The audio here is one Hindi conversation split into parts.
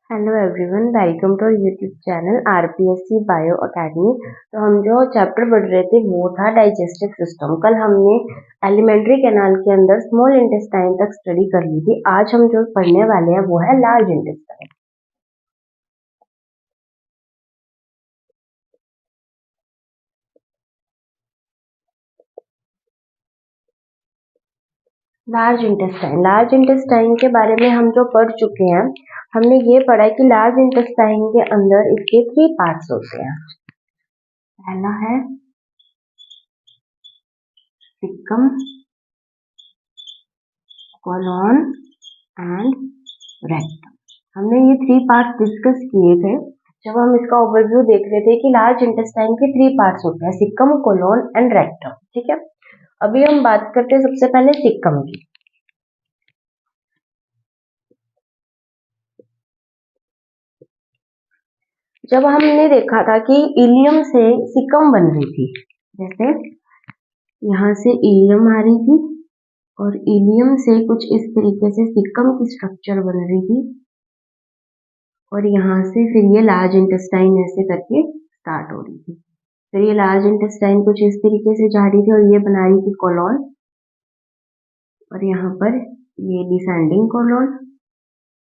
Hello everyone, welcome to YouTube channel RPSC bio academy. तो हम जो चैप्टर पढ़ रहे थे वो था डाइजेस्टिव सिस्टम। कल हमने एलिमेंट्री कैनाल के अंदर स्मॉल इंटेस्टाइन तक स्टडी कर ली थी। आज हम जो पढ़ने वाले हैं वो है लार्ज इंटेस्टाइन। लार्ज इंटेस्टाइन के बारे में हम जो पढ़ चुके हैं, हमने ये पढ़ा है कि लार्ज इंटेस्टाइन के अंदर इसके 3 पार्ट्स होते हैं। पहला है सिक्कम, कोलोन एंड रेक्टम। हमने ये 3 पार्ट्स डिस्कस किए थे जब हम इसका ओवरव्यू देख रहे थे कि लार्ज इंटेस्टाइन के 3 पार्ट्स होते हैं, सिक्कम, कोलोन एंड रेक्टम। ठीक है, अभी हम बात करते हैं सबसे पहले सिक्कम की। जब हमने देखा था कि इलियम से सिक्कम बन रही थी, जैसे यहाँ से इलियम आ रही थी और इलियम से कुछ इस तरीके से सिक्कम की स्ट्रक्चर बन रही थी, और यहाँ से फिर ये लार्ज इंटेस्टाइन ऐसे करके स्टार्ट हो रही थी। फिर ये लार्ज इंटेस्टाइन कुछ इस तरीके से जा रही थी और ये बना रही थी कोलोन, और यहाँ पर ये डिसेंडिंग कोलोन,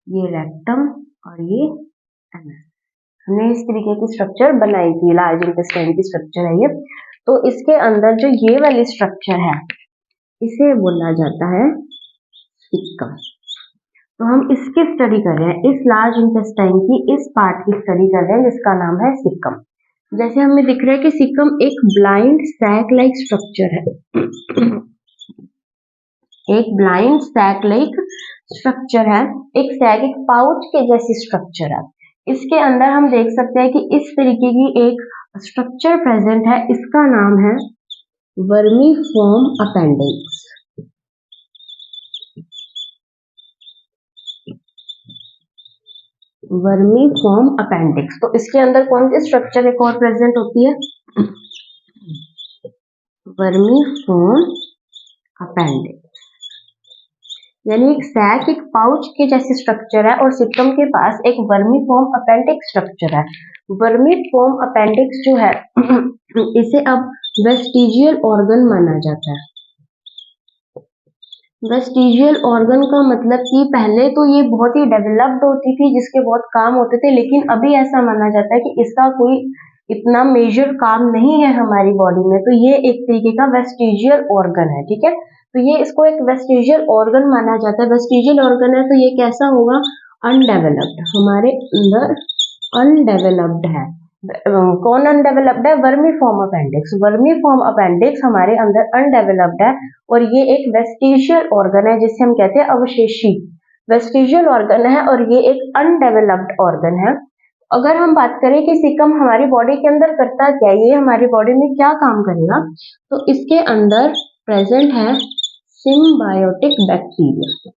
ये रेक्टम और ये एनस। हमने इस तरीके की स्ट्रक्चर बनाई थी, लार्ज इंटेस्टाइन की स्ट्रक्चर है ये। तो इसके अंदर जो ये वाली स्ट्रक्चर है इसे बोला जाता है सिक्कम। तो हम इसकी स्टडी कर रहे हैं, इस लार्ज इंटेस्टाइन की इस पार्ट की स्टडी कर रहे हैं जिसका नाम है सिक्कम। जैसे हमें दिख रहा है कि सिक्कम एक ब्लाइंड सैक लाइक स्ट्रक्चर है। एक ब्लाइंड सैक लाइक स्ट्रक्चर है, एक सैक, एक पाउच के जैसी स्ट्रक्चर है। इसके अंदर हम देख सकते हैं कि इस तरीके की एक स्ट्रक्चर प्रेजेंट है, इसका नाम है वर्मीफॉर्म अपेंडिक्स। Vermiform appendix. तो इसके अंदर कौन सी स्ट्रक्चर एक और प्रेजेंट होती है? वर्मीफॉर्म अपेंडिक्स, यानी एक सैक, एक पाउच के जैसी स्ट्रक्चर है और सिक्कम के पास एक वर्मीफॉर्म अपेंडिक्स स्ट्रक्चर है। वर्मीफॉर्म अपेंडिक्स जो है इसे अब वेस्टिजियल ऑर्गन माना जाता है। वेस्टिजियल ऑर्गन का मतलब कि पहले तो ये बहुत ही डेवलप्ड होती थी, जिसके बहुत काम होते थे, लेकिन अभी ऐसा माना जाता है कि इसका कोई इतना मेजर काम नहीं है हमारी बॉडी में। तो ये एक तरीके का वेस्टिजियल ऑर्गन है। ठीक है, तो ये इसको एक वेस्टिजियल ऑर्गन माना जाता है। वेस्टिजियल ऑर्गन है तो ये कैसा होगा? अनडेवलप्ड, हमारे अंदर अनडेवलप्ड है। कौन अनडेवलप्ड है? Vermiform appendix. वर्मीफॉर्म अपेंडिक्स हमारे अंदर अनडेवलप्ड है और ये एक वेस्टिजियल ऑर्गन है जिसे हम कहते हैं अवशेषी। वेस्टिजियल ऑर्गन है और ये एक अनडेवलप्ड ऑर्गन है। अगर हम बात करें कि सिक्कम हमारी बॉडी के अंदर करता क्या है, ये हमारी बॉडी में क्या काम करेगा, तो इसके अंदर प्रेजेंट है सिम्बायोटिक बैक्टीरिया।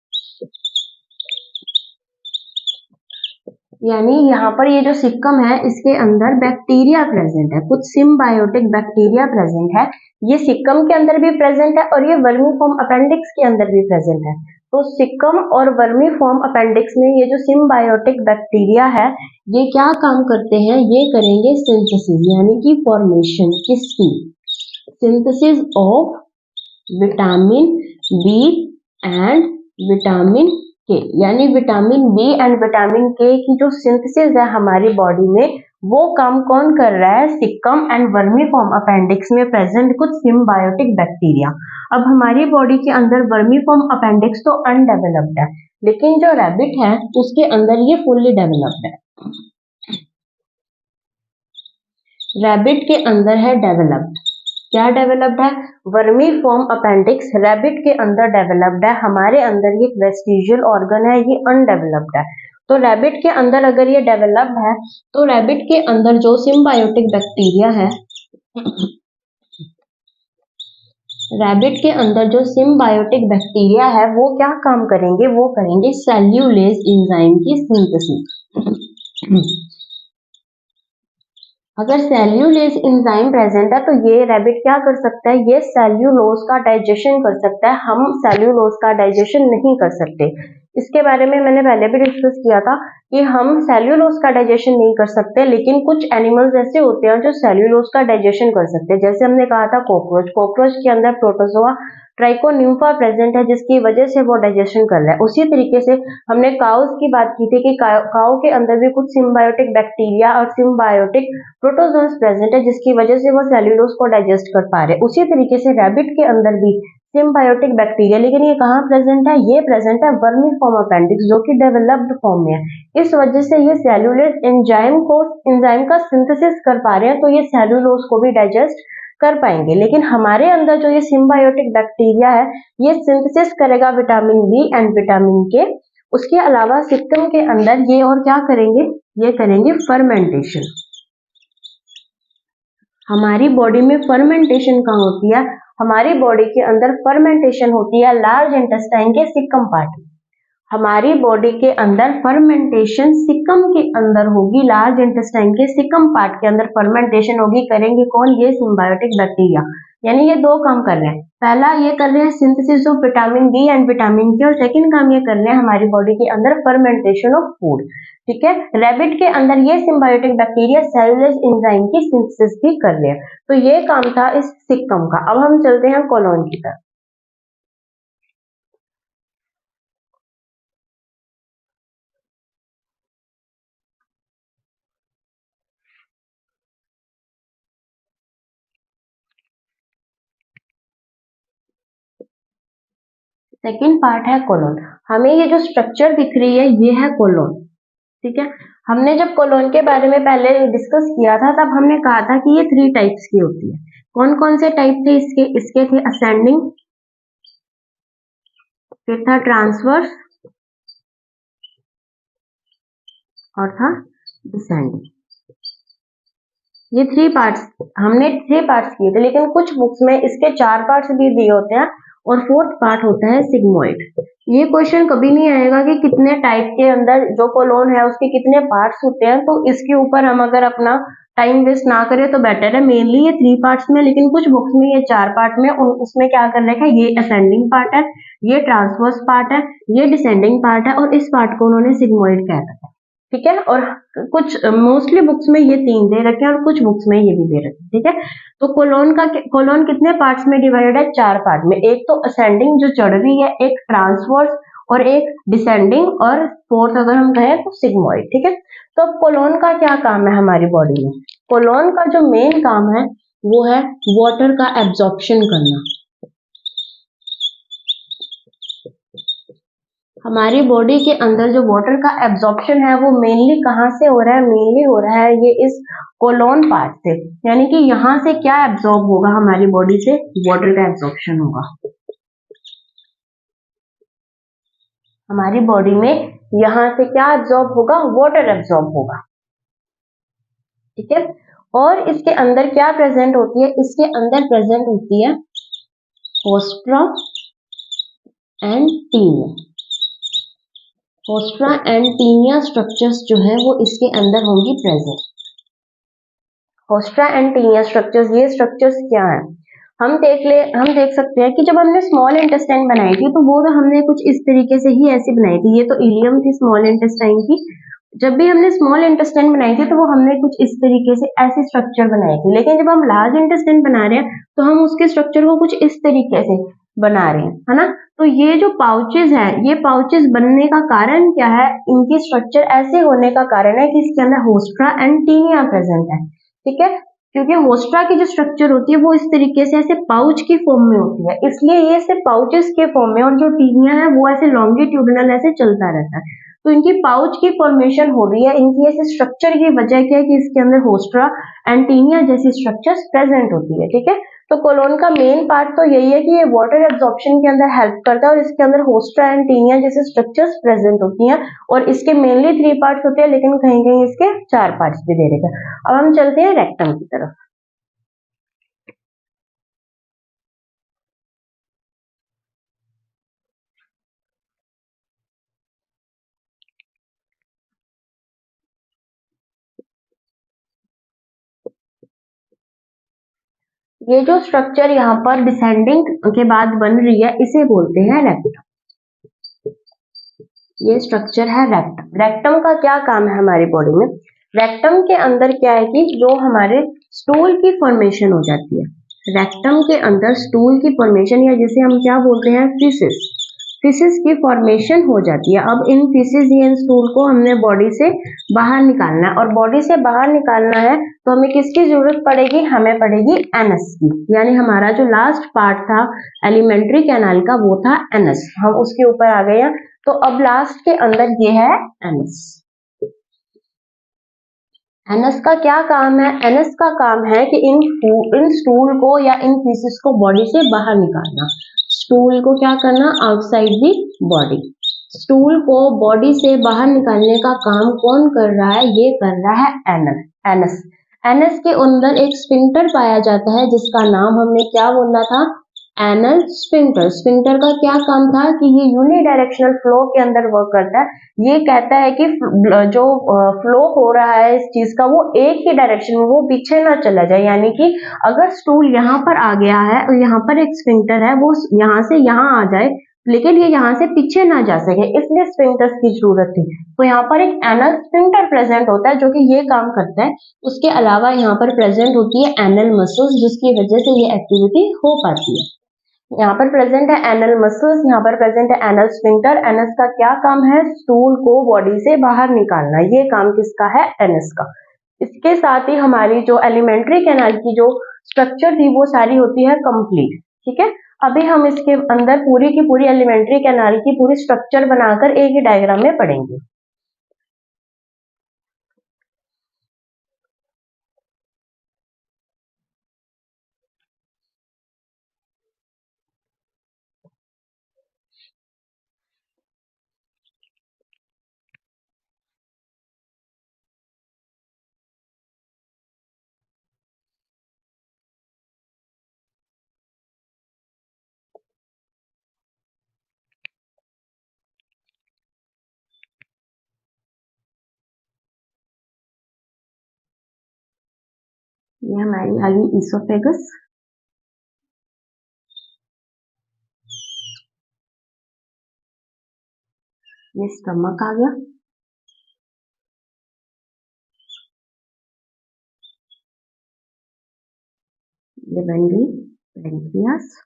यानी यहाँ पर ये जो सिक्कम है इसके अंदर बैक्टीरिया प्रेजेंट है, कुछ सिम्बायोटिक बैक्टीरिया प्रेजेंट है। ये सिक्कम के अंदर भी प्रेजेंट है और ये वर्मीफॉर्म अपेंडिक्स के अंदर भी प्रेजेंट है। तो सिक्कम और वर्मीफॉर्म अपेंडिक्स में ये जो सिम्बायोटिक बैक्टीरिया है ये क्या काम करते हैं? ये करेंगे सिंथेसिस, यानी कि फॉर्मेशन किसकी? Synthesis of vitamin B and vitamin K, यानी विटामिन बी एंड विटामिन के की जो सिंथेसिस है हमारी बॉडी में, वो काम कौन कर रहा है? सिक्कम एंड वर्मीफॉर्म अपेंडिक्स में प्रेजेंट कुछ सिम्बायोटिक बैक्टीरिया। अब हमारी बॉडी के अंदर वर्मीफॉर्म अपेंडिक्स तो अनडेवलप्ड है, लेकिन जो रैबिट है उसके अंदर ये फुल्ली डेवलप्ड है। रैबिट के अंदर है डेवलप्ड। क्या डेवलप्ड है? वर्मीफॉर्म अपेंडिक्स रैबिट के अंदर डेवलप्ड है। हमारे अंदर ये वेस्टिजियल ऑर्गन है, ये अनडेवलप्ड है। तो रैबिट के अंदर अगर ये डेवलप्ड है तो रैबिट के अंदर जो सिम्बायोटिक बैक्टीरिया है, रैबिट के अंदर जो सिम्बायोटिक बैक्टीरिया है वो क्या काम करेंगे? वो करेंगे सेल्यूलेज एंजाइम की सिंथेसिस। अगर सेल्यूलेज एंजाइम प्रेजेंट है तो ये रैबिट क्या कर सकता है? ये सेल्यूलोज का डाइजेशन कर सकता है। हम सेल्यूलोज का डाइजेशन नहीं कर सकते, इसके बारे में मैंने पहले भी डिस्कस किया था कि हम सेल्यूलोज का डाइजेशन नहीं कर सकते, लेकिन कुछ एनिमल्स ऐसे होते हैं जो सेल्यूलोज का डाइजेशन कर सकते हैं। जैसे हमने कहा था कॉकरोच के अंदर प्रोटोजोआ ट्राइकोन्यूम्फा प्रेजेंट है, जिसकी वजह से वो डाइजेशन कर रहा है। उसी तरीके से हमने काउस की बात की थी कि काउ के अंदर भी कुछ सिम्बायोटिक बैक्टीरिया और सिम्बायोटिक प्रोटोजोन्स प्रेजेंट है, जिसकी वजह से वो सेल्यूलोज को डाइजेस्ट कर पा रहे हैं। उसी तरीके से रैबिट के अंदर भी सिम्बायोटिक बैक्टीरिया, लेकिन ये कहाँ प्रेजेंट है? ये प्रेजेंट है वर्मीफॉर्म अपेंडिक्स, जो कि डेवलप्ड फॉर्म में है। इस वजह से ये सेल्यूलोज एंजाइम का सिंथेसिस कर पा रहे हैं, तो ये सेल्यूलोज को भी डाइजेस्ट कर पाएंगे। लेकिन हमारे अंदर जो ये सिम्बायोटिक बैक्टीरिया है, ये सिंथेसिस करेगा विटामिन बी एंड विटामिन के। उसके अलावा सिस्टम के अंदर ये और क्या करेंगे? ये करेंगे फर्मेंटेशन। हमारी बॉडी में फर्मेंटेशन कहाँ होती है? हमारी बॉडी के अंदर फर्मेंटेशन होती है लार्ज इंटेस्टाइन के सिकम पार्ट में। हमारी बॉडी के अंदर फर्मेंटेशन सिकम के अंदर होगी, लार्ज इंटेस्टाइन के सिकम पार्ट के अंदर फर्मेंटेशन होगी। करेंगे कौन? ये सिम्बायोटिक बैक्टीरिया। यानी ये दो काम कर रहे हैं। पहला ये कर रहे हैं synthesis of vitamin B and vitamin K, और सेकंड काम ये कर रहे हैं हमारी बॉडी के अंदर फर्मेंटेशन ऑफ फूड। ठीक है। रैबिट के अंदर ये सिम्बायोटिक बैक्टीरिया सेलुलोज एंजाइम की सिंथेसिस भी कर रहे हैं। तो ये काम था इस सिकम का। अब हम चलते हैं कोलोन की तरफ। सेकेंड पार्ट है कोलोन। हमें ये जो स्ट्रक्चर दिख रही है, ये है कोलोन। ठीक है। हमने जब कोलोन के बारे में पहले डिस्कस किया था, तब हमने कहा था कि ये 3 टाइप्स की होती है। कौन कौन से टाइप थे इसके? इसके थे असेंडिंग, फिर था ट्रांसवर्स और था डिसेंडिंग। ये 3 पार्ट्स, हमने 3 पार्ट्स किए थे, लेकिन कुछ बुक्स में इसके 4 पार्ट्स भी दिए होते हैं और 4th पार्ट होता है सिग्मोइड। ये क्वेश्चन कभी नहीं आएगा कि कितने टाइप के अंदर जो कोलोन है उसके कितने पार्ट्स होते हैं, तो इसके ऊपर हम अगर अपना टाइम वेस्ट ना करें तो बेटर है। मेनली ये 3 पार्ट्स में, लेकिन कुछ बुक्स में ये 4 पार्ट में, उसमें क्या कर रखा है? ये असेंडिंग पार्ट है, ये ट्रांसवर्स पार्ट है, ये डिसेंडिंग पार्ट है, और इस पार्ट को उन्होंने सिग्मोइड कह रखा है। ठीक है। और कुछ मोस्टली बुक्स में ये 3 दे रखे हैं और कुछ बुक्स में ये भी दे रखे हैं। ठीक है। तो कोलोन कितने पार्ट्स में डिवाइडेड है? 4 पार्ट में। एक तो असेंडिंग जो चढ़ रही है, एक ट्रांसवर्स, और एक डिसेंडिंग, और 4th अगर हम कहें तो सिग्मोइड। ठीक है। तो अब कोलोन का क्या काम है हमारी बॉडी में? कोलोन का जो मेन काम है वो है वाटर का एब्जॉर्प्शन करना। हमारी बॉडी के अंदर जो वाटर का एब्जॉर्प्शन है वो मेनली कहाँ से हो रहा है? मेनली हो रहा है ये इस कोलोन पार्ट से। यानी कि यहाँ से क्या एब्जॉर्ब होगा हमारी बॉडी से? वाटर का एब्जॉर्प्शन होगा। हमारी बॉडी में यहाँ से क्या एब्जॉर्ब होगा? वाटर एब्जॉर्ब होगा। ठीक है। और इसके अंदर क्या प्रेजेंट होती है? इसके अंदर प्रेजेंट होती है haustra and taenia. Haustra and taenia structures जो है वो इसके अंदर होंगी present. Haustra and taenia structures, ये स्ट्रक्चर्स क्या है? हम देख सकते हैं कि जब हमने स्मॉल इंटेस्टाइन बनाई थी तो वो तो हमने कुछ इस तरीके से ही ऐसी बनाई थी। ये तो इलियम थी स्मॉल इंटेस्टाइन की। जब भी हमने स्मॉल इंटेस्टाइन बनाई थी तो वो हमने कुछ इस तरीके से ऐसी स्ट्रक्चर बनाई थी। लेकिन जब हम लार्ज इंटेस्टाइन बना रहे हैं तो हम उसके स्ट्रक्चर को कुछ इस तरीके से बना रहे हैं, है ना। तो ये जो पाउचेस है, ये पाउचेस बनने का कारण क्या है? इनकी स्ट्रक्चर ऐसे होने का कारण है कि इसके अंदर होस्ट्रा एंड टीनिया प्रेजेंट है। ठीक है। क्योंकि होस्ट्रा की जो स्ट्रक्चर होती है वो इस तरीके से ऐसे पाउच की फॉर्म में होती है, इसलिए ये ऐसे पाउचेस के फॉर्म में, और जो टीनिया है वो ऐसे लॉन्गिट्यूडिनल ऐसे चलता रहता है। तो इनकी पाउच की फॉर्मेशन हो रही है। इनकी ऐसे स्ट्रक्चर की वजह क्या है? कि इसके अंदर होस्ट्रा एंड टीनिया जैसी स्ट्रक्चर्स प्रेजेंट होती है। ठीक है। तो कोलोन का मेन पार्ट तो यही है कि ये वाटर एब्जॉर्प्शन के अंदर हेल्प करता है, और इसके अंदर होस्ट्रा एंड टीनिया जैसे स्ट्रक्चर्स प्रेजेंट होती हैं। और इसके मेनली 3 पार्ट्स होते हैं, लेकिन कहीं कहीं इसके 4 पार्ट्स भी दे रखे हैं। अब हम चलते हैं रेक्टम की तरफ। ये जो स्ट्रक्चर यहाँ पर डिसेंडिंग के बाद बन रही है, इसे बोलते हैं रेक्टम। ये स्ट्रक्चर है रेक्टम। रेक्टम का क्या काम है हमारी बॉडी में? रेक्टम के अंदर क्या है कि जो हमारे स्टूल की फॉर्मेशन हो जाती है। रेक्टम के अंदर स्टूल की फॉर्मेशन, या जिसे हम क्या बोलते हैं, फीसिस, फीसिस की फॉर्मेशन हो जाती है। अब इन फीसिस या स्टूल को हमने बॉडी से बाहर निकालना है, और बॉडी से बाहर निकालना है तो हमें किसकी जरूरत पड़ेगी? हमें पड़ेगी एनस की। यानी हमारा जो लास्ट पार्ट था एलिमेंट्री कैनाल का वो था एनस, हम उसके ऊपर आ गए हैं। तो अब लास्ट के अंदर ये है एनस। एनस का क्या काम है? एनस का काम है कि इन स्टूल को या इन फीसिस को बॉडी से बाहर निकालना। स्टूल को क्या करना? Outside the body. स्टूल को बॉडी से बाहर निकालने का काम कौन कर रहा है? ये कर रहा है एनस। एनस एनस के अंदर एक स्फिंक्टर पाया जाता है जिसका नाम हमने क्या बोला था? Anal sphincter. स्फिंक्टर का क्या काम था कि ये यूनिडायरेक्शनल फ्लो के अंदर वर्क करता है। ये कहता है कि जो फ्लो हो रहा है इस चीज का वो एक ही डायरेक्शन में, वो पीछे ना चला जाए। यानी कि अगर स्टूल यहाँ पर आ गया है और यहाँ पर एक स्फिंक्टर है, वो यहाँ से यहाँ आ जाए लेकिन ये यहाँ से पीछे ना जा सके, इसलिए स्फिंक्टर्स की जरूरत थी। तो यहाँ पर एक एनल स्फिंक्टर प्रेजेंट होता है जो कि ये काम करता है। उसके अलावा यहाँ पर प्रेजेंट होती है एनल मसल्स, जिसकी वजह से ये एक्टिविटी हो पाती है। यहाँ पर प्रेजेंट है एनल मसल्स, यहाँ पर प्रेजेंट है एनल स्फिंक्टर। एनस का क्या काम है? स्टूल को बॉडी से बाहर निकालना। ये काम किसका है? एनस का। इसके साथ ही हमारी जो एलिमेंट्री कैनाल की जो स्ट्रक्चर थी वो सारी होती है कंप्लीट। ठीक है, अभी हम इसके अंदर पूरी की पूरी एलिमेंट्री कैनाल की पूरी स्ट्रक्चर बनाकर एक ही डायग्राम में पढ़ेंगे। ये हमारी आ गई ईसोफेगस। ये स्टमक आ गया। ये बन गई पैंक्रियास।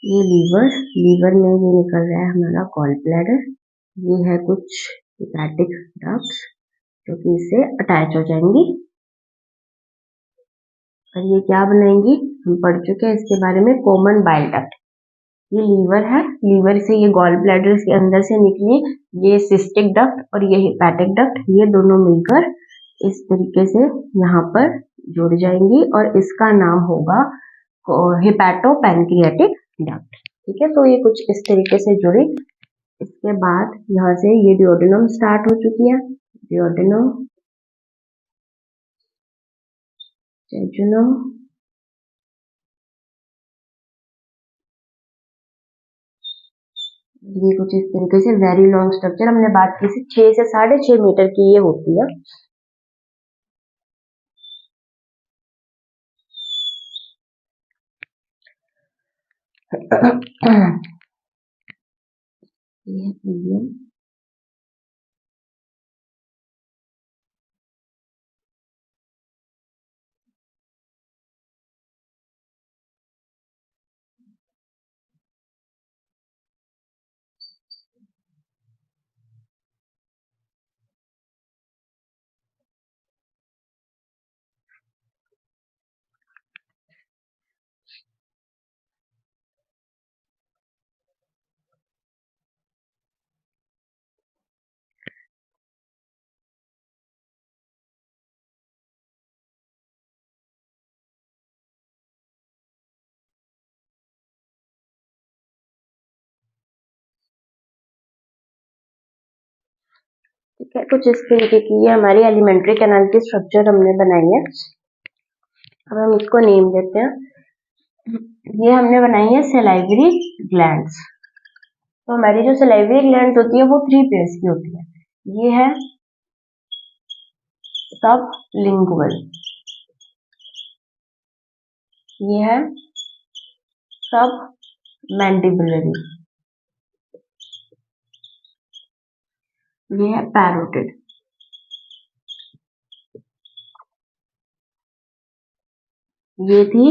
ये लीवर, लीवर में ये निकल रहा है हमारा गॉल ब्लैडर। ये है कुछ हिपैटिक डक्ट्स जो कि इससे अटैच हो जाएंगी और ये क्या बनाएंगी? हम पढ़ चुके हैं इसके बारे में, कॉमन बाइल डक्ट। ये लीवर है, लीवर से ये गॉल ब्लैडर के अंदर से निकली ये सिस्टिक डक्ट और ये हिपैटिक डक्ट, ये दोनों मिलकर इस तरीके से यहाँ पर जुड़ जाएंगी और इसका नाम होगा हिपैटो पैनक्रियाटिक डक्ट। ठीक है, तो ये कुछ इस तरीके से जुड़ी। इसके बाद यहाँ से ये डिओडेनम स्टार्ट हो चुकी है। डिओडेनम, जेजुनम, ये कुछ इस तरीके से वेरी लॉन्ग स्ट्रक्चर हमने बात की थी, 6 से 6.5 मीटर की ये होती है। ये इलियम, ठीक है, कुछ इस तरीके की ये हमारी एलिमेंट्री कैनाल की स्ट्रक्चर हमने बनाई है। अब हम इसको नेम देते हैं। ये हमने बनाई है सलाइवरी ग्लैंड्स। तो हमारी जो सलाइवरी ग्लैंड्स होती है वो 3 पेयर्स की होती है। ये है सबलिंगुअल, ये है सब मैंडिबुलरी, ये है पैरोटिड। ये थी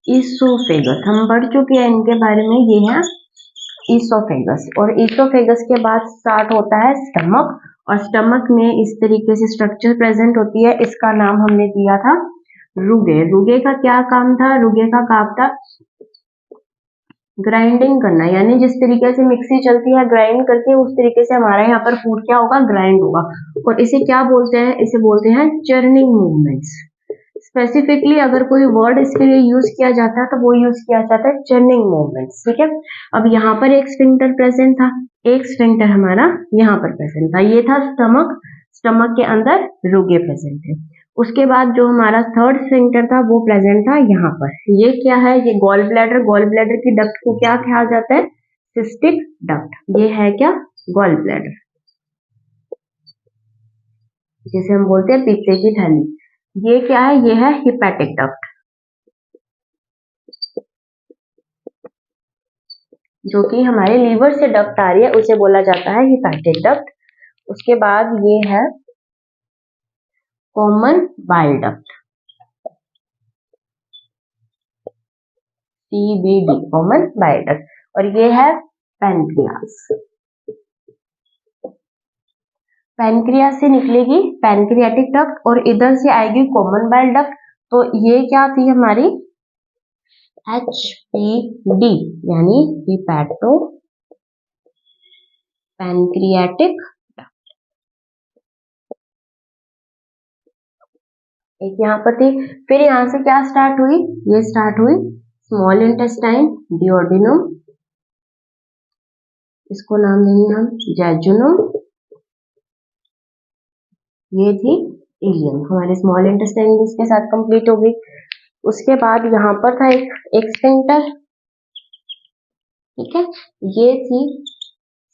ईसोफेगस, हम पढ़ चुके हैं इनके बारे में। ये है ईसोफेगस, और ईसोफेगस के बाद स्टार्ट होता है स्टमक, और स्टमक में इस तरीके से स्ट्रक्चर प्रेजेंट होती है। इसका नाम हमने दिया था रुगे। रुगे का क्या काम था? रुगे का काम था ग्राइंडिंग करना, यानी जिस तरीके से मिक्सी चलती है ग्राइंड करके, उस तरीके से हमारा यहाँ पर फूड क्या होगा? ग्राइंड होगा। और इसे क्या बोलते हैं? इसे बोलते हैं चर्निंग मूवमेंट्स। स्पेसिफिकली अगर कोई वर्ड इसके लिए यूज किया जाता है तो वो यूज किया जाता है चर्निंग मूवमेंट्स, ठीक है। अब यहाँ पर एक स्फिंक्टर प्रेजेंट था, एक स्फिंक्टर हमारा यहाँ पर प्रेजेंट था, ये था स्टमक। स्टमक के अंदर रुगे प्रेजेंट है। उसके बाद जो हमारा थर्ड स्फिंक्टर था वो प्रेजेंट था यहाँ पर। ये क्या है? ये गॉल ब्लैडर। गॉल ब्लैडर की डक्ट को क्या कहा जाता है? Cystic duct. ये है क्या? गॉल ब्लैडर, जिसे हम बोलते हैं पीछे की थैली। ये क्या है? ये है हिपैटिक डक्ट, जो कि हमारे लीवर से डक्ट आ रही है उसे बोला जाता है हिपैटिक डक्ट। उसके बाद ये है common bile duct, CBD, common bile duct. और ये है पैनक्रियास। पैनक्रियास से निकलेगी पैनक्रियाटिक डक्ट, और इधर से आएगी कॉमन बाइल डक्ट। तो ये क्या थी हमारी? HPD, यानी हिपैटो पैनक्रियाटिक डक्ट। एक यहाँ पर थी। फिर यहाँ से क्या स्टार्ट हुई? ये स्टार्ट हुई स्मॉल इंटेस्टाइन, डिओडिनम, इसको नाम देंगे हम जेजुनम। ये थी इलियम, हमारे स्मॉल इंटेस्टाइन इसके साथ कंप्लीट हो गई। उसके बाद यहाँ पर था एक स्फिंक्टर, ठीक है। ये थी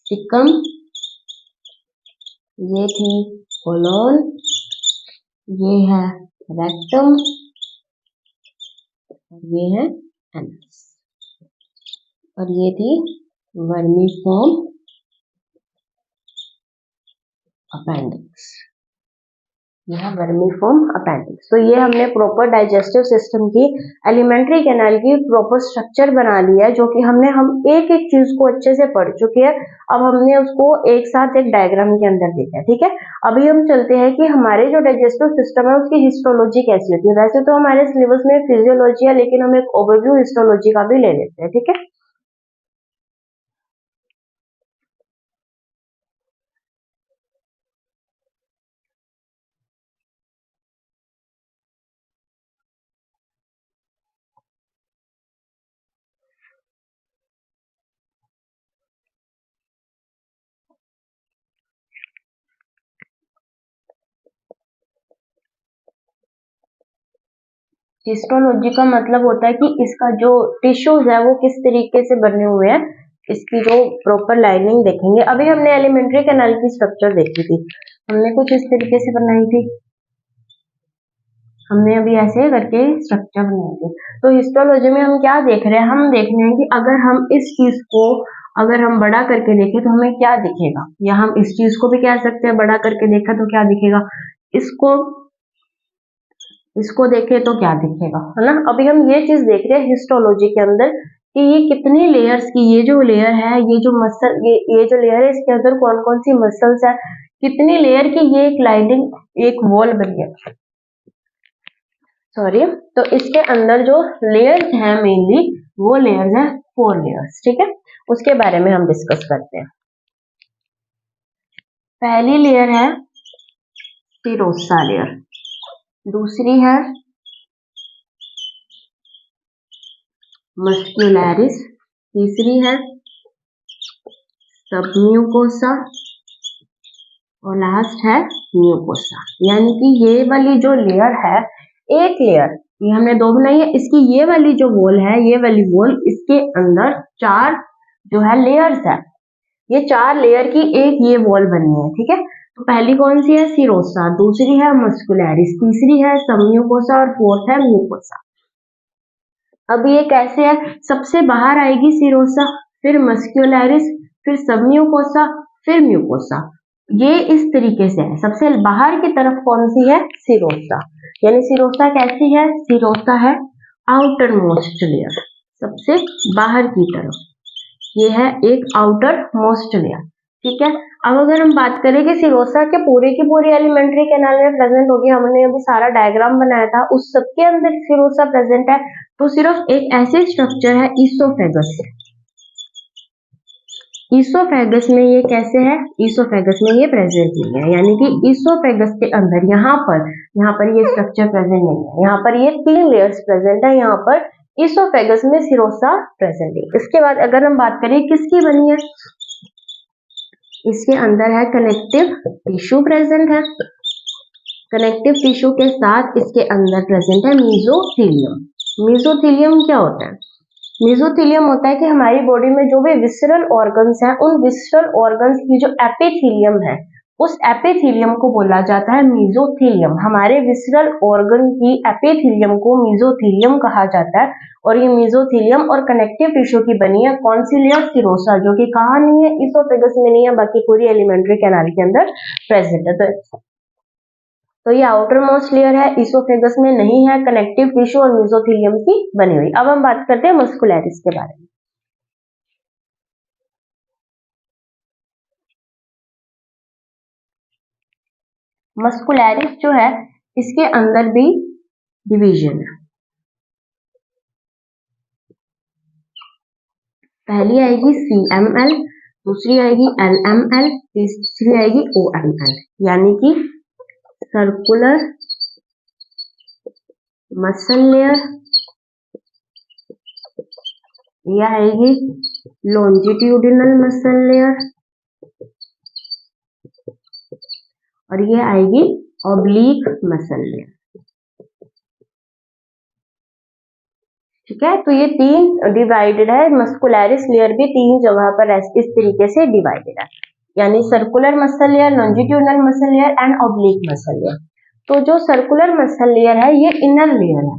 सिकम, ये थी कोलोन, ये है रेक्टम, और ये है एनस, और ये थी वर्मीफॉर्म अपेंडिक्स। यह वर्मीफॉर्म अपेंडिक्स। तो ये हमने प्रॉपर डाइजेस्टिव सिस्टम की, एलिमेंट्री कैनाल की प्रॉपर स्ट्रक्चर बना लिया है, जो कि हम एक एक चीज को अच्छे से पढ़ चुके हैं। अब हमने उसको एक साथ एक डायग्राम के अंदर देखा है, ठीक है। अभी हम चलते हैं कि हमारे जो डाइजेस्टिव सिस्टम है उसकी हिस्टोलॉजी कैसी होती है। वैसे तो हमारे सिलेबस में फिजियोलॉजी है, लेकिन हम एक ओवरव्यू हिस्टोलॉजी का भी ले लेते हैं, ठीक है। हिस्टोलॉजी का मतलब होता है कि इसका जो टिश्यूज है वो किस तरीके से बने हुए हैं, इसकी जो प्रॉपर लाइनिंग देखेंगे। अभी हमने एलिमेंट्री कैनाल की स्ट्रक्चर देखी थी, हमने कुछ इस तरीके से बनाई थी। हमने अभी ऐसे करके स्ट्रक्चर बनाएंगे। तो हिस्टोलॉजी में हम क्या देख रहे हैं? हम देख रहे हैं कि अगर हम इस चीज को अगर हम बड़ा करके देखें तो हमें क्या दिखेगा, या हम इस चीज को भी कह सकते हैं बड़ा करके देखा तो क्या दिखेगा, इसको देखें तो क्या दिखेगा, है ना। अभी हम ये चीज देख रहे हैं हिस्टोलॉजी के अंदर कि ये कितनी लेयर्स की, ये जो लेयर है, ये जो मसल, ये जो लेयर है इसके अंदर कौन कौन सी मसल्स है, कितनी लेयर की ये एक लाइनिंग, एक वॉल बनी है, सॉरी। तो इसके अंदर जो लेयर्स हैं मेनली वो लेयर्स है 4 लेयर्स, ठीक है। उसके बारे में हम डिस्कस करते हैं। पहली लेयर है सीरोसा लेयर, दूसरी है मस्क्यूलरिस, तीसरी है सबम्यूकोसा, और लास्ट है म्यूकोसा। यानी कि ये वाली जो लेयर है, एक लेयर ये हमने 2 बनाई है, इसकी ये वाली जो वॉल है, ये वाली वॉल, इसके अंदर 4 जो है लेयर्स है, ये 4 लेयर की एक ये वॉल बनी है, ठीक है। तो पहली कौन सी है? सीरोसा, दूसरी है मस्कुलरिस, तीसरी है सबम्यूकोसा, और फोर्थ है म्यूकोसा। अब ये कैसे है, सबसे बाहर आएगी सिरोसा, फिर मस्कुलैरिस, फिर सबम्यूकोसा, फिर म्यूकोसा। ये इस तरीके से है। सबसे बाहर की तरफ कौन सी है, सिरोसा, यानी सिरोसा कैसी है, सिरोसा है आउटर मोस्ट लेयर, सबसे बाहर की तरफ, ये है एक आउटर मोस्ट लेयर। ठीक है, अब अगर हम बात करें कि सिरोसा के पूरे की पूरी एलिमेंट्री कैनाल में प्रेजेंट होगी, हमने अभी सारा डायग्राम बनाया था, उस सबके अंदर सिरोसा प्रेजेंट है, तो सिर्फ एक ऐसी स्ट्रक्चर है ईसोफेगस। ईसोफेगस में ये कैसे है, ईसोफेगस में ये प्रेजेंट नहीं है, यानी कि ईसोफेगस के अंदर यहाँ पर ये स्ट्रक्चर प्रेजेंट नहीं है। यहाँ पर ये 3 लेयर्स प्रेजेंट है, यहाँ पर ईसोफेगस में सिरोसा प्रेजेंट है। इसके बाद अगर हम बात करें किसकी बनी है, इसके अंदर है कनेक्टिव टिश्यू प्रेजेंट है, कनेक्टिव टिश्यू के साथ इसके अंदर प्रेजेंट है मेसोथेलियम। मेसोथेलियम क्या होता है, मेसोथेलियम होता है कि हमारी बॉडी में जो भी विसरल ऑर्गन्स हैं, उन विसरल ऑर्गन्स की जो एपिथेलियम है, उस एपिथेलियम को बोला जाता है मेसोथेलियम। हमारे विसरल ऑर्गन की एपिथेलियम को मेसोथेलियम कहा जाता है, और ये मेसोथेलियम और कनेक्टिव टिश्यू की बनी है कौन सी लेयर, सिरोसा, जो कि कहाँ नहीं है, ईसोफेगस में नहीं है, बाकी पूरी एलिमेंट्री कैनाल के अंदर प्रेजेंट है। तो ये आउटर मोस्ट लेयर है, ईसोफेगस में नहीं है, कनेक्टिव टिश्यू और मेसोथेलियम की बनी हुई। अब हम बात करते हैं मस्कुलैरिस के बारे में। मस्कुलैरिस जो है, इसके अंदर भी डिवीजन है। पहली आएगी CML, दूसरी आएगी LML, तीसरी आएगी OML, यानी कि सर्कुलर मसल लेयर, ये आएगी लॉन्जिट्यूडिनल मसल लेयर, और ये आएगी ऑब्लिक मसल लेयर। ठीक है, तो ये 3 डिवाइडेड है, मस्कुलैरिस लेयर भी 3 जगह पर इस तरीके से डिवाइडेड है, यानी circular muscle layer, longitudinal muscle layer and oblique muscle layer. तो जो सर्कुलर मसल लेयर है, ये इनर लेयर है।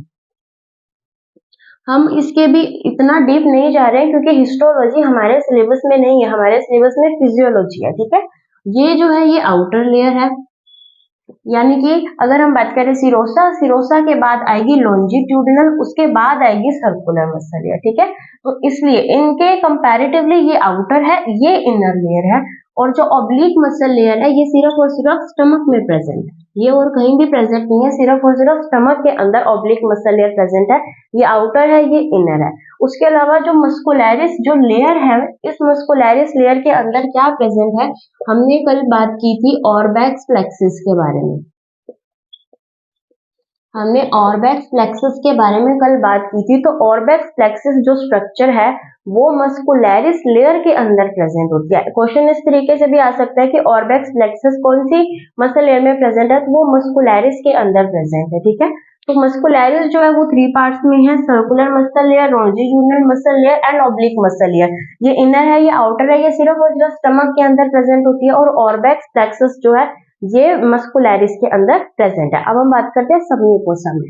हम इसके भी इतना डीप नहीं जा रहे हैं, क्योंकि हिस्टोलॉजी हमारे सिलेबस में नहीं है, हमारे सिलेबस में फिजियोलॉजी है। ठीक है, ये जो है ये आउटर लेयर है, यानी कि अगर हम बात करें सिरोसा, सिरोसा के बाद आएगी लॉन्जिट्यूडिनल, उसके बाद आएगी सर्कुलर मसल लेयर। ठीक है, तो इसलिए इनके कंपैरेटिवली ये आउटर है, ये इनर लेयर है, और जो ऑब्लिक मसल लेयर है, ये सिर्फ और सिर्फ स्टमक में प्रेजेंट है, ये और कहीं भी प्रेजेंट नहीं है, सिर्फ और सिर्फ स्टमक के अंदर ऑब्लिक मसल लेयर प्रेजेंट है, ये आउटर है, ये इनर है। उसके अलावा जो मस्कुलैरिस जो लेयर है, इस मस्कुलैरिस लेयर के अंदर क्या प्रेजेंट है, हमने कल बात की थी ऑर्बैक्स फ्लेक्सिस के बारे में, हमने ऑर्बैक्स फ्लेक्सिस के बारे में कल बात की थी। तो ऑर्बैक्स फ्लेक्सिस जो स्ट्रक्चर है, वो मस्कुलैरिस लेयर के अंदर प्रेजेंट होती है। क्वेश्चन इस तरीके से भी आ सकता है कि ऑर्बैक्स फ्लेक्सिस कौन सी मसल लेयर में प्रेजेंट है, तो वो मस्कुलैरिस के अंदर प्रेजेंट है। ठीक है, तो मस्कुलैरिस जो है वो 3 पार्ट्स में है, circular muscle layer, longitudinal muscle layer and oblique muscle layer. ये इनर है, ये आउटर है, ये सिर्फ और सिर्फ स्टमक के अंदर प्रेजेंट होती है, और ऑर्बैक्स फ्लेक्सिस जो है ये मस्कुलैरिस के अंदर प्रेजेंट है। अब हम बात करते हैं सबम्यूकोसा में।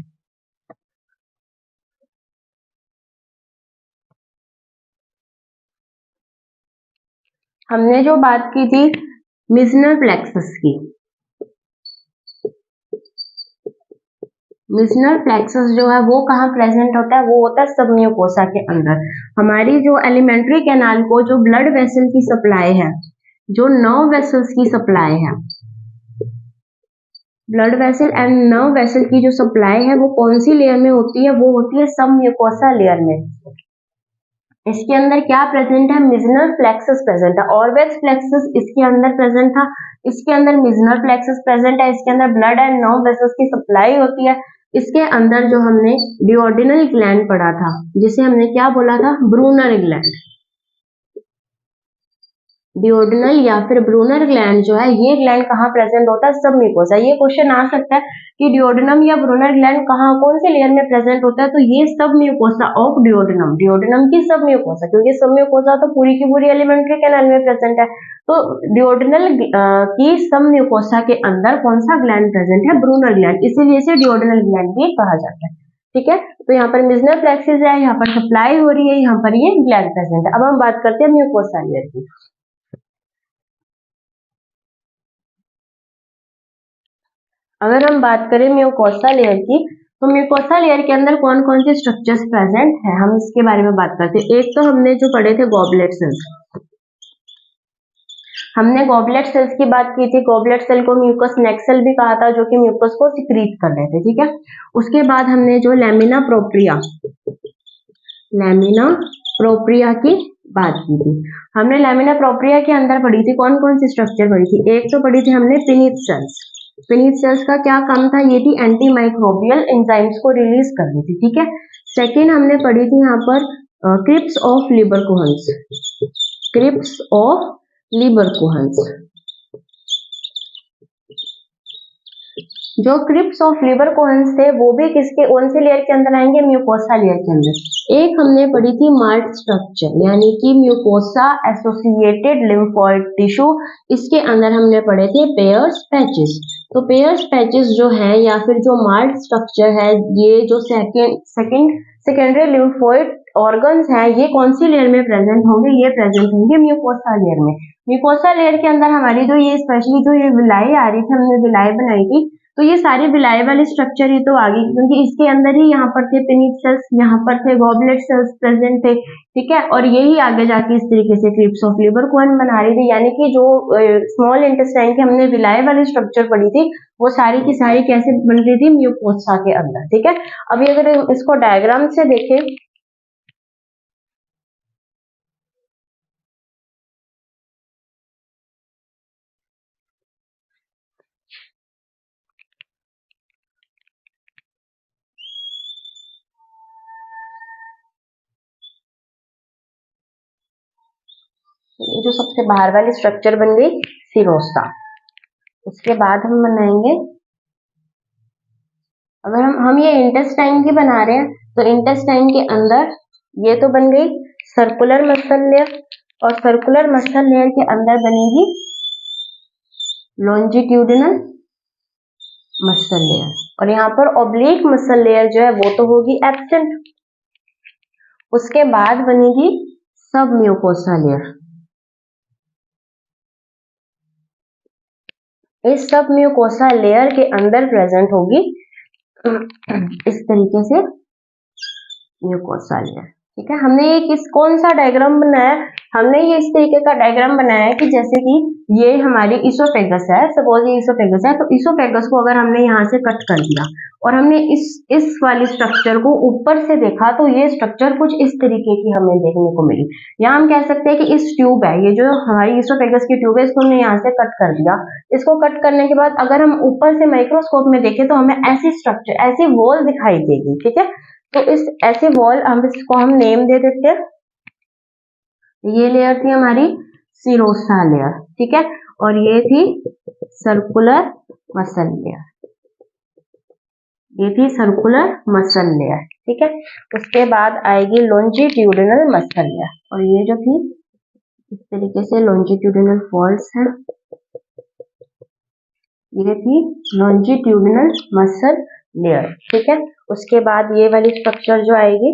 हमने जो बात की थी मिजनल प्लेक्सस की, मिजनल प्लेक्सस जो है वो कहाँ प्रेजेंट होता है, वो होता है सबम्यूकोसा के अंदर। हमारी जो एलिमेंट्री कैनाल को जो ब्लड वेसल की सप्लाई है, जो नर्व वेसल्स की सप्लाई है, blood vessel and nerve vessel की जो सप्लाई है, वो कौन सी लेयर में होती है, वो होती है सबम्यूकोसा लेयर में। इसके अंदर क्या प्रेजेंट है, मिजनल प्लेक्सस प्रेजेंट है, ऑर्बैक्स फ्लेक्सस इसके अंदर प्रेजेंट था, इसके अंदर मिजनल प्लेक्सस प्रेजेंट है, इसके अंदर ब्लड एंड नर्व वेसल्स की सप्लाई होती है। इसके अंदर जो हमने डिओर्डिनल ग्लैंड पढ़ा था, जिसे हमने क्या बोला था, ब्रूनर ग्लैंड, डिओर्डिनल या फिर ब्रूनर ग्लैंड जो है, ये ग्लैंड कहाँ प्रेजेंट होता है, सबम्यूकोसा। ये क्वेश्चन आ सकता है कि डिओर्डिनम या ब्रूनर ग्लैंड कहाँ कौन से लेयर में प्रेजेंट होता है, तो ये सबम्यूकोसा ऑफ डिओर्डिनम, डिओर्डिनम की सबम्यूकोसा, क्योंकि सबम्यूकोसा तो पूरी की पूरी एलिमेंट्री कैनाल में प्रेजेंट है। तो डिओर्डिनल की सबम्यूकोसा के अंदर कौन सा ग्लैंड प्रेजेंट है, ब्रूनर ग्लैंड, इसीलिए इसे डिओर्डिनल ग्लैंड भी कहा जाता है। ठीक है। तो यहाँ पर मिजनल प्लेक्सिस है, यहाँ पर सप्लाई हो रही है, यहाँ पर ये ग्लैंड प्रेजेंट है। अब हम बात करते हैं म्यूकोसा लेयर की। अगर हम बात करें म्यूकोसा लेयर की, तो म्यूकोसा लेयर के अंदर कौन कौन से स्ट्रक्चर्स प्रेजेंट है, हम इसके बारे में बात करते हैं। एक तो हमने जो पढ़े थे गॉबलेट सेल्स, हमने गॉबलेट सेल्स की बात की थी। गॉबलेट सेल को म्यूकस नेक्सल भी कहा था, जो कि म्यूकस को सिक्रीट कर रहे थे, ठीक है। उसके बाद हमने जो लैमिना प्रोप्रिया की बात की थी। हमने लैमिना प्रोप्रिया के अंदर पढ़ी थी कौन कौन सी स्ट्रक्चर पढ़ी थी। एक तो पढ़ी थी हमने पिनीथ सेल्स। पिनीथ सेल्स का क्या काम था, ये थी एंटी माइक्रोबियल एंजाइम्स को रिलीज करनी थी, ठीक है। सेकेंड हमने पढ़ी थी यहाँ पर क्रिप्स ऑफ लिबरकुहन्स, क्रिप्स ऑफ लिबरकुहन्स। जो क्रिप्स ऑफ लिबरकुहन्स थे वो भी किसके, कौन से लेयर के अंदर आएंगे, म्यूकोसा लेयर के अंदर। एक हमने पढ़ी थी मार्ट स्ट्रक्चर, यानी कि म्यूकोसा एसोसिएटेड लिम्फोइड टिश्यू, इसके अंदर हमने पढ़े थे पेयर्स पैचेस। तो पेयर्स पैचेस जो है या फिर जो मार्ट स्ट्रक्चर है, ये जो सेकेंडरी लिम्फोइड ऑर्गन्स है, ये कौन सी लेयर में प्रेजेंट होंगे, ये प्रेजेंट होंगे म्यूकोसा लेयर में। म्यूकोसा लेयर के अंदर हमारी जो ये स्पेशली जो ये विलाई आ रही थी, हमने विलाई बनाई थी, तो ये सारी विलाई वाली स्ट्रक्चर ही तो आ गई, क्योंकि इसके अंदर ही यहाँ पर थे पिनीथ सेल्स, यहाँ पर थे गॉबलेट सेल्स प्रेजेंट थे, ठीक है। और यही आगे जाके इस तरीके से क्रिप्स ऑफ लिबरकुहन बना रही थी, यानी कि जो स्मॉल इंटेस्टाइन की हमने विलाई वाली स्ट्रक्चर पढ़ी थी, वो सारी की सारी कैसे बन रही थी, म्यूकोसा के अंदर, ठीक है। अभी अगर इसको डायग्राम से देखें, ये जो सबसे बाहर वाली स्ट्रक्चर बन गई सीरोसा। उसके बाद हम बनाएंगे, अगर हम ये इंटेस्टाइन की बना रहे हैं, तो इंटेस्टाइन के अंदर ये तो बन गई सर्कुलर मसल लेयर, और सर्कुलर मसल लेयर के अंदर बनेगी लॉन्जिट्यूडिनल मसल लेयर, और यहाँ पर ऑब्लिक मसल लेयर जो है वो तो होगी एब्सेंट। उसके बाद बनेगी सब म्यूकोसा लेयर। इस सब म्यूकोसा लेयर के अंदर प्रेजेंट होगी इस तरीके से म्यूकोसा लेयर, ठीक है। हमने ये कौन सा डायग्राम बनाया, हमने ये इस तरीके का डायग्राम बनाया है कि जैसे कि ये हमारी इसोफेगस है, सपोज ये इसोफेगस है, तो इसोफेगस को अगर हमने यहाँ से कट कर दिया और हमने इस वाली स्ट्रक्चर को ऊपर से देखा, तो ये स्ट्रक्चर कुछ इस तरीके की हमें देखने को मिली। यहाँ हम कह सकते हैं कि इस ट्यूब है, ये जो हमारी इसोफेगस की ट्यूब है, इसको हमने यहाँ से कट कर दिया। इसको कट करने के बाद अगर हम ऊपर से माइक्रोस्कोप में देखें, तो हमें ऐसी स्ट्रक्चर, ऐसी वॉल दिखाई देगी, ठीक है। तो इस ऐसे वॉल हम नेम दे देते हैं। ये लेयर थी हमारी सीरोसा लेयर, ठीक है, और ये थी सर्कुलर मसल लेयर, ये थी सर्कुलर मसल लेयर, ठीक है। उसके बाद आएगी लॉन्जिट्यूडिनल मसल लेयर, और ये जो थी इस तरीके से लॉन्जिट्यूडिनल फॉल्स है, ये थी लॉन्जिट्यूडिनल मसल लेयर, ठीक है। उसके बाद ये वाली स्ट्रक्चर जो आएगी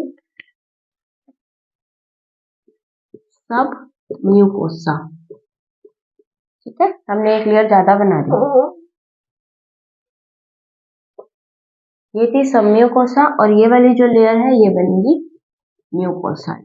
सब म्यूकोसा, ठीक है। हमने एक लेयर ज्यादा बना दी, ये थी सब म्यूकोसा, और ये वाली जो लेयर है ये बनेगी म्यूकोसा,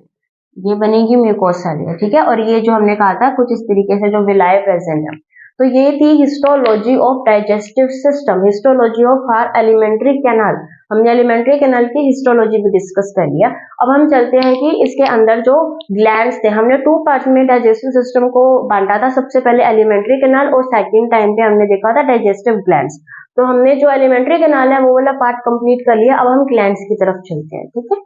ये बनेगी म्यूकोसा लेयर, ठीक है। और ये जो हमने कहा था कुछ इस तरीके से जो विलाय प्रेजेंट है, तो ये थी histology of digestive system, histology of our alimentary canal. हमने एलिमेंट्री कैनाल की हिस्टोलॉजी भी डिस्कस कर लिया। अब हम चलते हैं कि इसके अंदर जो ग्लैंड्स थे, हमने 2 पार्ट में डाइजेस्टिव सिस्टम को बांटा था। सबसे पहले एलिमेंट्री कैनाल, और सेकंड टाइम पे हमने देखा था डाइजेस्टिव ग्लैंड्स। तो हमने जो एलिमेंट्री कैनाल है वो वाला पार्ट कंप्लीट कर लिया। अब हम ग्लैंड्स की तरफ चलते हैं, ठीक है।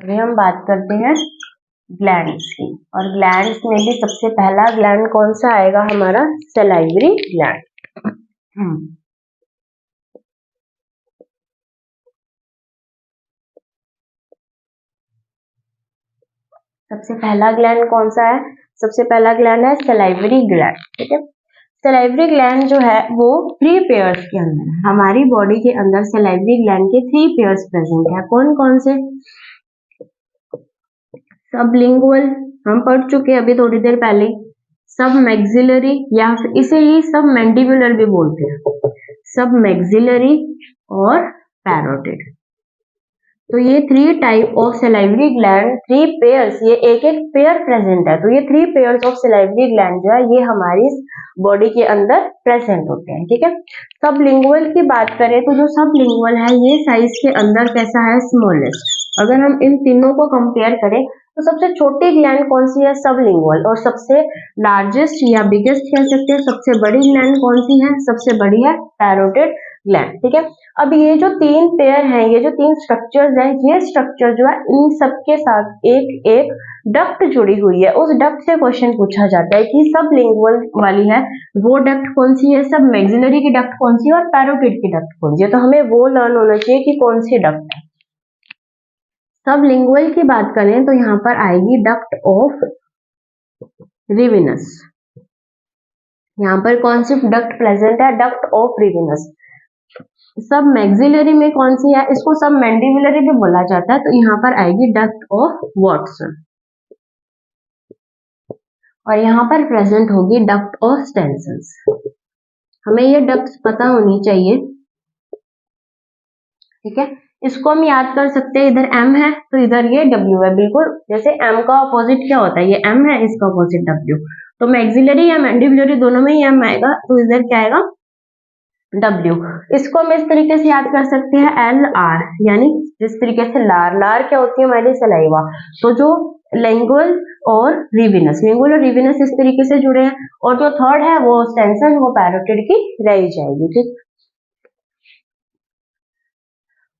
अभी हम बात करते हैं ग्लैंड्स की, और ग्लैंड्स में भी सबसे पहला ग्लैंड कौन सा आएगा हमारा, सलाइवरी ग्लैंड। सबसे पहला ग्लैंड कौन सा है? सबसे पहला ग्लैंड है सलाइवरी ग्लैंड। ठीक है, सलाइवरी ग्लैंड जो है वो 3 पेयर्स के अंदर है। हमारी बॉडी के अंदर सलाइवरी ग्लैंड के 3 पेयर्स प्रेजेंट है। कौन कौन से? सबलिंगुअल हम पढ़ चुके हैं अभी थोड़ी देर पहले। सब मैक्सिलरी या इसे ही सब मैंडिबुलर भी बोलते हैं। सब मैक्सिलरी और पैरोटिड। तो ये 3 type of salivary gland, 3 pairs, ये एक एक पेयर प्रेजेंट है। तो ये 3 पेयर्स ऑफ सलाइवरी ग्लैंड जो है ये हमारी बॉडी के अंदर प्रेजेंट होते हैं। ठीक है, सबलिंगुअल की बात करें तो जो सबलिंगुअल है ये साइज के अंदर कैसा है? स्मॉलेस्ट। अगर हम इन तीनों को कंपेयर करें तो सबसे छोटी ग्लैंड कौन सी है? सबलिंगुअल। और सबसे लार्जेस्ट या बिगेस्ट कह सकते हैं, सबसे बड़ी ग्लैंड कौन सी है? सबसे बड़ी है पैरोटिड ग्लैंड। ठीक है, अब ये जो 3 पेयर हैं, ये जो 3 स्ट्रक्चर्स हैं, ये स्ट्रक्चर जो है इन सबके साथ एक एक डक्ट जुड़ी हुई है। उस डक्ट से क्वेश्चन पूछा जाता है कि सबलिंगुअल वाली है वो डक्ट कौन सी है, सब मैक्सिलरी की डक्ट कौन सी है और पैरोटिड की डक्ट कौन सी है। तो हमें वो लर्न होना चाहिए कि कौन सी डक्ट है। सबलिंगुअल की बात करें तो यहाँ पर आएगी डक्ट ऑफ रिविनस। यहाँ पर कौन सी डक्ट प्रेजेंट है? Duct of Rivinus. सब मैक्सिलरी में कौन सी है? इसको सब मैंडिबुलरी भी बोला जाता है। तो यहाँ पर आएगी डक्ट ऑफ वाटसन। और यहाँ पर प्रेजेंट होगी डक्ट ऑफ स्टेंसन्स। हमें ये डक्ट्स पता होनी चाहिए। ठीक है, इसको हम याद कर सकते हैं। इधर M है तो इधर ये W है। बिल्कुल जैसे M का अपोजिट क्या होता है? ये M है, इसका अपोजिट W। तो मैक्सिलरी या मैंडिबुलरी दोनों में ही M आएगा, तो इधर क्या आएगा? W। इसको हम इस तरीके से याद कर सकते हैं LR, यानी जिस तरीके से लार क्या होती है? हमारी सलाइवा। तो जो लिंगुअल और रिविनस, लिंगुअल और रिविनस इस तरीके से जुड़े हैं। और जो थर्ड है वो स्टेंसन, वो पैरोटिड की रह जाएगी। ठीक,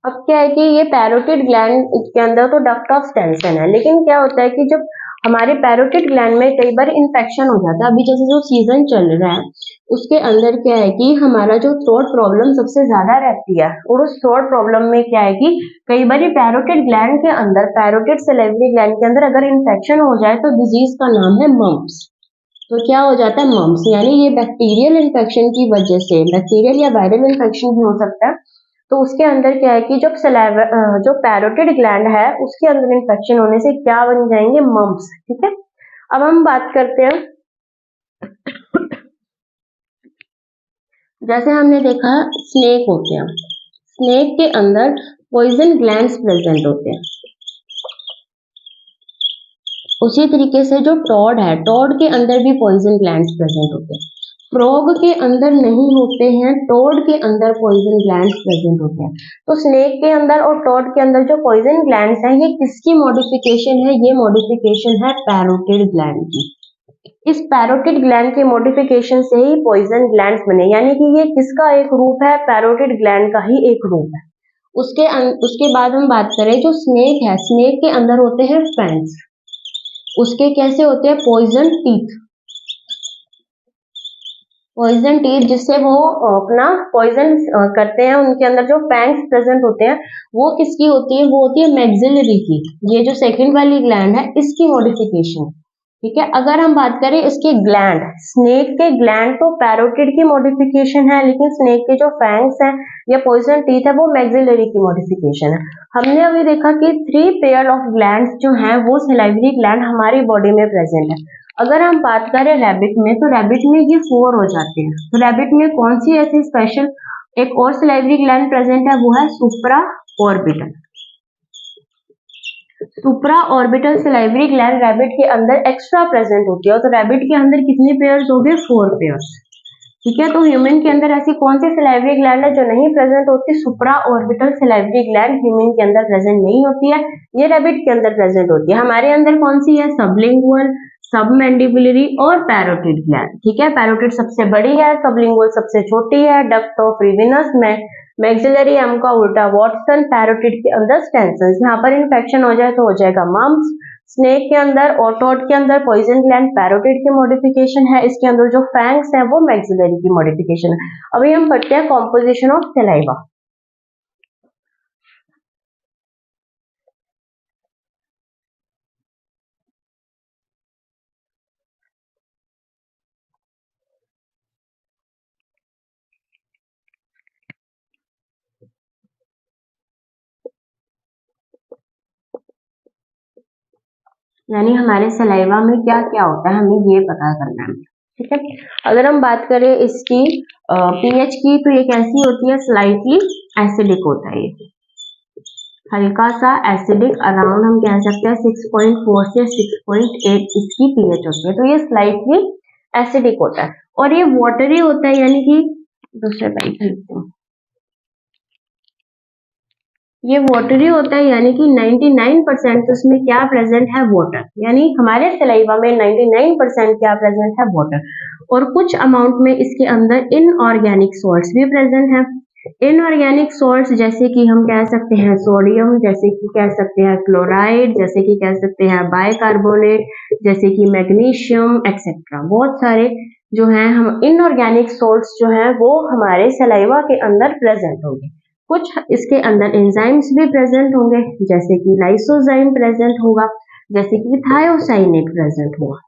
अब क्या है कि ये पैरोटिड ग्लैंड के अंदर तो डक्ट ऑफ स्टेंसन है, लेकिन क्या होता है कि जब हमारे पैरोटिड ग्लैंड में कई बार इन्फेक्शन हो जाता है। अभी जैसे जो सीजन चल रहा है उसके अंदर क्या है कि हमारा जो थ्रोट प्रॉब्लम सबसे ज्यादा रहती है, और उस थ्रोट प्रॉब्लम में क्या है कि कई बार पैरोटिड ग्लैंड के अंदर, पैरोटिड सलाइवरी ग्लैंड के अंदर अगर इन्फेक्शन हो जाए तो डिजीज का नाम है मम्प्स। तो क्या हो जाता है? मम्प्स। यानी ये बैक्टीरियल इन्फेक्शन की वजह से, बैक्टीरियल या वायरल इन्फेक्शन भी हो सकता है। तो उसके अंदर क्या है कि जब सलाइवा, जो पैरोटिड ग्लैंड है उसके अंदर इन्फेक्शन होने से क्या बन जाएंगे? मम्प्स। ठीक है, अब हम बात करते हैं, जैसे हमने देखा स्नेक होते हैं, स्नेक के अंदर पॉइजन ग्लैंड्स प्रेजेंट होते हैं। उसी तरीके से जो टॉड है, टॉड के अंदर भी पॉइजन ग्लैंड्स प्रेजेंट होते हैं। फ्रॉग के अंदर नहीं होते हैं, टॉड के अंदर पॉइजन ग्लैंड्स प्रेजेंट होते हैं। तो स्नेक के अंदर और टॉड के अंदर जो पॉइजन ग्लैंड्स हैं ये किसकी मॉडिफिकेशन है? ये मॉडिफिकेशन है पैरोटिड ग्लैंड की। इस पैरोटिड ग्लैंड के मॉडिफिकेशन से ही पॉइजन ग्लैंड्स बने, यानी कि ये किसका एक रूप है? पैरोटिड ग्लैंड का ही एक रूप है। उसके बाद हम बात करें जो स्नेक है, स्नेक के अंदर होते हैं फैंग्स। उसके कैसे होते हैं? Poison teeth. पॉइजन टीथ जिससे वो अपना पॉइजन करते हैं। उनके अंदर जो फैंग्स प्रेजेंट होते हैं वो किसकी होती है? वो होती है मैक्सिलरी की। ये जो सेकंड वाली ग्लैंड है इसकी मॉडिफिकेशन। ठीक है, अगर हम बात करें इसके ग्लैंड, स्नेक के ग्लैंड तो पैरोटिड की मॉडिफिकेशन है, लेकिन स्नेक के जो फैंग्स हैं या पॉइजन टीथ है वो मैक्सिलरी की मॉडिफिकेशन है। हमने अभी देखा कि 3 पेयर ऑफ ग्लैंड्स जो हैं वो सलाइवरी ग्लैंड हमारी बॉडी में प्रेजेंट है। अगर हम बात करें रैबिट में, तो रैबिट में ये 4 हो जाते हैं। तो रैबिट में कौन सी ऐसी स्पेशल एक और सलाइवरी ग्लैंड प्रेजेंट है? वो है सुप्रा ऑर्बिटल। सुप्रा ऑर्बिटल सलाइवरी ग्लैंड रैबिट के अंदर एक्स्ट्रा प्रेजेंट होती है। तो रैबिट के अंदर कितने पेयर्स हो गए? 4 पेयर्स। ठीक है, तो ह्यूमन के अंदर ऐसी कौन सी सलाइवरी ग्लैंड है जो नहीं प्रेजेंट होती? सुप्रा ऑर्बिटल सलाइवरी ग्लैंड ह्यूमन के अंदर प्रेजेंट नहीं होती है, ये रैबिट के अंदर प्रेजेंट होती है। हमारे अंदर कौन सी है? सबलिंगुअल, सबमैंडिबुलरी और पैरोटिड ग्लैंड। ठीक है, पैरोटिड सबसे बड़ी है, सबलिंगुअल सबसे छोटी है, डक्ट ऑफ रिविनस में मैक्सिलरी, एम का उल्टा वाटसन, पैरोटिड के अंदर स्टेंसन्स। यहाँ पर इन्फेक्शन हो जाए तो हो जाएगा मम्प्स। स्नेक के अंदर और टॉड के अंदर पॉइजन ग्लैंड पैरोटिड की मॉडिफिकेशन है, इसके अंदर जो फैंग्स है वो मैक्सिलरी की मॉडिफिकेशन है। अभी हम पढ़ते हैं कॉम्पोजिशन ऑफ सलाइवा। यानी हमारे सलाइवा में क्या क्या होता है हमें ये पता करना है, ठीक है। अगर हम बात करें इसकी पीएच की, तो ये कैसी होती है, स्लाइटली एसिडिक होता है, ये हल्का सा एसिडिक, अराउंड हम कह सकते हैं 6.4 से 6.8 इसकी पीएच होती है, तो ये स्लाइटली एसिडिक होता है। और ये वाटरी होता है, यानी कि दूसरे पेज लिखते हैं, ये वाटरी होता है, यानी कि 99% उसमें क्या प्रेजेंट है, वाटर। यानी हमारे सलाइवा में 99% क्या प्रेजेंट है, वाटर। और कुछ अमाउंट में इसके अंदर इनऑर्गेनिक सॉल्ट्स भी प्रेजेंट है। इनऑर्गेनिक सॉल्ट्स जैसे कि हम कह सकते हैं सोडियम, जैसे कि कह सकते हैं क्लोराइड, जैसे कि कह सकते हैं बाइकार्बोनेट, जैसे कि मैग्नीशियम एक्सेट्रा। बहुत सारे जो हैं हम इनऑर्गेनिक सॉल्ट्स जो हैं वो हमारे सलाइवा के अंदर प्रेजेंट होंगे। कुछ इसके अंदर एंजाइम्स भी प्रेजेंट होंगे, जैसे कि लाइसोजाइम प्रेजेंट होगा, जैसे कि थायोसाइनेट प्रेजेंट होगा।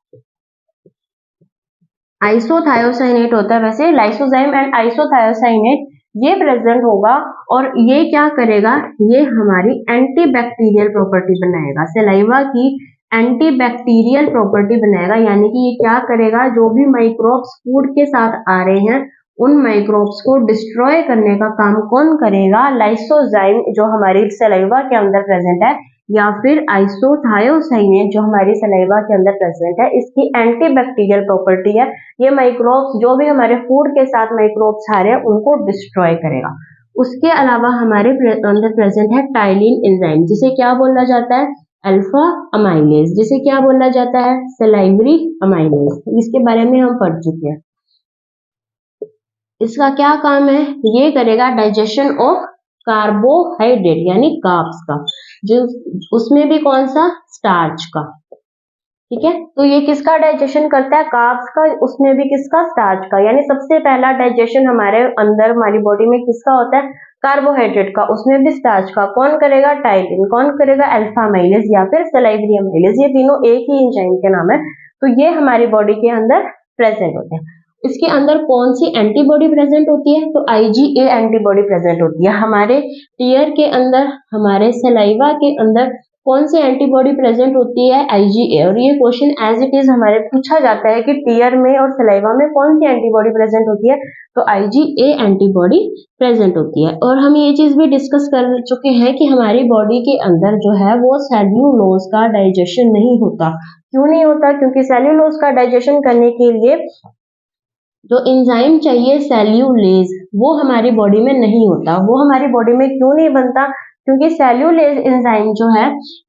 आइसोथायोसाइनेट होता है, वैसे लाइसोजाइम एंड आइसोथायोसाइनेट ये प्रेजेंट होगा। और ये क्या करेगा, ये हमारी एंटीबैक्टीरियल प्रॉपर्टी बनाएगा, सलाइवा की एंटीबैक्टीरियल प्रॉपर्टी बनाएगा। यानी कि ये क्या करेगा, जो भी माइक्रोब्स फूड के साथ आ रहे हैं उन माइक्रोब्स को डिस्ट्रॉय करने का काम कौन करेगा, लाइसोजाइम जो हमारी सलाइवा के अंदर प्रेजेंट है, या फिर आइसोथायोसाइनेट जो हमारी सलाइवा के अंदर प्रेजेंट है। इसकी एंटीबैक्टीरियल प्रॉपर्टी है, ये माइक्रोब्स जो भी हमारे फूड के साथ माइक्रोब्स आ रहे हैं उनको डिस्ट्रॉय करेगा। उसके अलावा हमारे अंदर प्रेजेंट है टाइलिन एंजाइम, जिसे क्या बोला जाता है, अल्फा अमाइलेज, जिसे क्या बोला जाता है, सलाइवरी अमाइलेज। इसके बारे में हम पढ़ चुके हैं। इसका क्या काम है, ये करेगा डाइजेशन ऑफ कार्बोहाइड्रेट यानी कार्ब्स का, जो उसमें भी कौन सा, स्टार्च का, ठीक है। तो ये किसका डाइजेशन करता है, कार्ब्स का, उसमें भी किसका, स्टार्च का। यानी सबसे पहला डाइजेशन हमारे अंदर हमारी बॉडी में किसका होता है, कार्बोहाइड्रेट का, उसमें भी स्टार्च का। कौन करेगा, टाइलिन। कौन करेगा, अल्फा अमाइलेज या फिर सलाइवरी अमाइलेज। ये तीनों एक ही एंजाइम के नाम है। तो ये हमारी बॉडी के अंदर प्रेजेंट होते हैं। इसके अंदर कौन सी एंटीबॉडी प्रेजेंट होती है, तो IgA एंटीबॉडी प्रेजेंट होती है। हमारे टीयर के अंदर, हमारे सलाइवा के अंदर कौन सी एंटीबॉडी प्रेजेंट होती है, IgA। और ये क्वेश्चन एज इट इज हमारे पूछा जाता है कि टीयर में और सलाइवा में कौन सी एंटीबॉडी प्रेजेंट होती है, तो IgA एंटीबॉडी प्रेजेंट होती है। और हम ये चीज भी डिस्कस कर चुके हैं कि हमारी बॉडी के अंदर जो है वो सेल्यूलोज का डाइजेशन नहीं होता। क्यों नहीं होता, क्योंकि सेल्यूलोज का डाइजेशन करने के लिए जो एंजाइम चाहिए सेल्यूलेज, वो हमारी बॉडी में नहीं होता। वो हमारी बॉडी में क्यों नहीं बनता, क्योंकि सेल्यूलेज एंजाइम जो है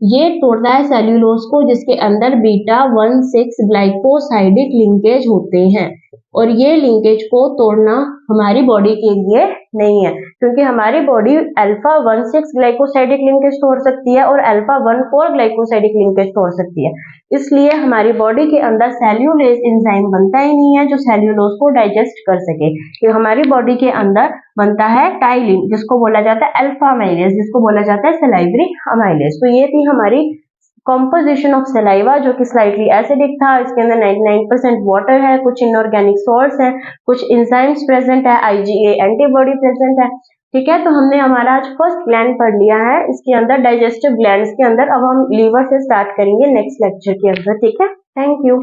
ये तोड़ता है सेल्यूलोज को, जिसके अंदर बीटा 1,6 ग्लाइकोसाइडिक लिंकेज होते हैं। और ये लिंकेज को तोड़ना हमारी बॉडी के लिए नहीं है, क्योंकि हमारी बॉडी अल्फा 1,6 ग्लाइकोसाइडिक लिंकेज तोड़ सकती है और अल्फा 1,4 ग्लाइकोसाइडिक लिंकेज तोड़ सकती है। इसलिए हमारी बॉडी के अंदर सेल्यूलेज एंजाइम बनता ही नहीं है जो सेल्यूलोज को डाइजेस्ट कर सके। ये हमारी बॉडी के अंदर बनता है टाइलिन, जिसको बोला जाता है अल्फा अमाइलेज, जिसको बोला जाता है सलाइवरी अमाइलेज। तो ये थी हमारी कॉम्पोजिशन ऑफ सलाइवा, जो कि स्लाइटली एसिडिक था। इसके अंदर 99% वाटर है, कुछ इनऑर्गेनिक सॉल्ट्स हैं, कुछ एंजाइम्स प्रेजेंट है, IgA एंटीबॉडी प्रेजेंट है, ठीक है। तो हमने हमारा आज फर्स्ट ग्लैंड पढ़ लिया है, इसके अंदर डाइजेस्टिव ग्लैंड्स के अंदर। अब हम लीवर से स्टार्ट करेंगे नेक्स्ट लेक्चर के अंदर, ठीक है। Thank you.